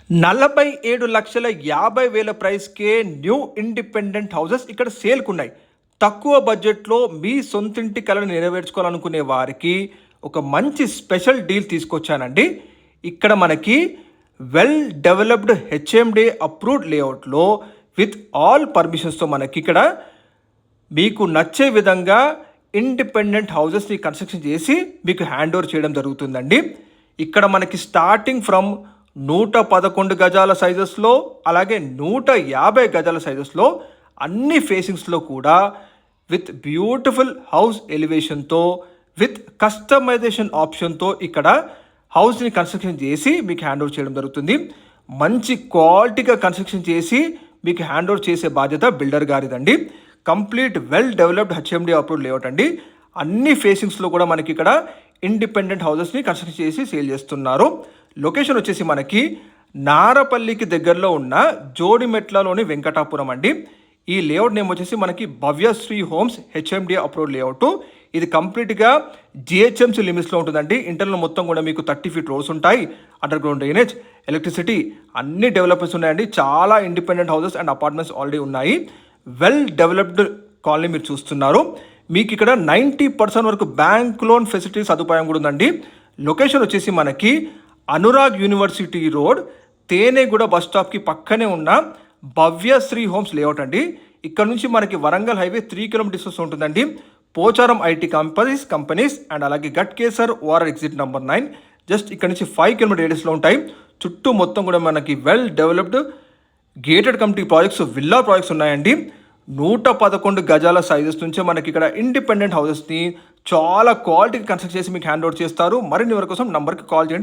47,50,000 ప్రైస్‌కే new independent houses ఇక్కడ సేల్‌కున్నాయి. తక్కువ బడ్జెట్‌లో మీ సొంతింటి కలను నెరవేర్చుకోవాలనుకునే వారికి ఒక మంచి స్పెషల్ డీల్ తీసుకొచ్చానండి. ఇక్కడ మనకి వెల్ డెవలప్డ్ హెచ్ఎండి అప్రూవ్డ్ లేఅవుట్‌లో విత్ ఆల్ పర్మిషన్స్‌తో మనకిక్కడ మీకు నచ్చే విధంగా ఇండిపెండెంట్ హౌసెస్‌ని కన్‌స్ట్రక్షన్ చేసి మీకు హ్యాండ్ ఓవర్ చేయడం జరుగుతుందండి. ఇక్కడ మనకి స్టార్టింగ్ ఫ్రమ్ 111 గజాల సైజెస్‌లో అలాగే 150 గజాల సైజెస్‌లో అన్ని ఫేసింగ్స్‌లో కూడా విత్ బ్యూటిఫుల్ హౌస్ ఎలివేషన్‌తో విత్ కస్టమైజేషన్ ఆప్షన్‌తో ఇక్కడ హౌస్‌ని కన్‌స్ట్రక్షన్ చేసి మీకు హ్యాండ్ ఓవర్ చేయడం జరుగుతుంది. మంచి క్వాలిటీగా కన్‌స్ట్రక్షన్ చేసి మీకు హ్యాండ్ ఓవర్ చేసే బాధ్యత బిల్డర్ గారిదండి. Complete well developed HMD approved layout అండి. అన్ని ఫేసింగ్స్‌లో కూడా మనకి ఇక్కడ ఇండిపెండెంట్ హౌసెస్‌ని కన్‌స్ట్రక్షన్ చేసి సేల్ చేస్తున్నారు. లొకేషన్ వచ్చేసి మనకి నారపల్లికి దగ్గరలో ఉన్న జోడిమెట్లలోని వెంకటాపురం అండి. ఈ లేఅవుట్ నేమ్ వచ్చేసి మనకి Bhavyasri homes HMD approved layout. ఇది కంప్లీట్గా జిహెచ్ఎంసీ లిమిట్స్లో ఉంటుందండి. ఇంటర్నల్ మొత్తం కూడా మీకు 30 ఫీట్ రోడ్స్ ఉంటాయి. అండర్ గ్రౌండ్ డ్రైనేజ్, ఎలక్ట్రిసిటీ అన్ని డెవలప్మెంట్స్ ఉన్నాయండి. చాలా independent houses and apartments already ఉన్నాయి. వెల్ డెవలప్డ్ కాలనీ మీరు చూస్తున్నారు. మీకు ఇక్కడ 90% వరకు బ్యాంక్ లోన్ ఫెసిలిటీ సదుపాయం కూడా ఉందండి. లొకేషన్ వచ్చేసి మనకి అనురాగ్ యూనివర్సిటీ రోడ్, తేనెగూడ బస్ స్టాప్కి పక్కనే ఉన్న భవ్యశ్రీ హోమ్స్ లేఅవుట్ అండి. ఇక్కడ నుంచి మనకి వరంగల్ హైవే 3 కిలోమీటర్ డిస్టెన్స్ ఉంటుందండి. పోచారం ఐటీ కంపెనీస్ అండ్ అలాగే Ghatkesar ORR exit number 9 just ఇక్కడ నుంచి 5 కిలోమీటర్ రేడియస్లో ఉంటాయి. చుట్టూ మొత్తం కూడా మనకి well developed gated community projects, villa projects ఉన్నాయండి. 111 గజాల సైజెస్ నుంచే మనకి ఇక్కడ ఇండిపెండెంట్ హౌసెస్ని చాలా క్వాలిటీగా కన్స్ట్రక్ట్ చేసి మీకు హ్యాండ్ ఓవర్ చేస్తారు. మరిన్ని వరకు కోసం నంబర్కి కాల్ చేయండి.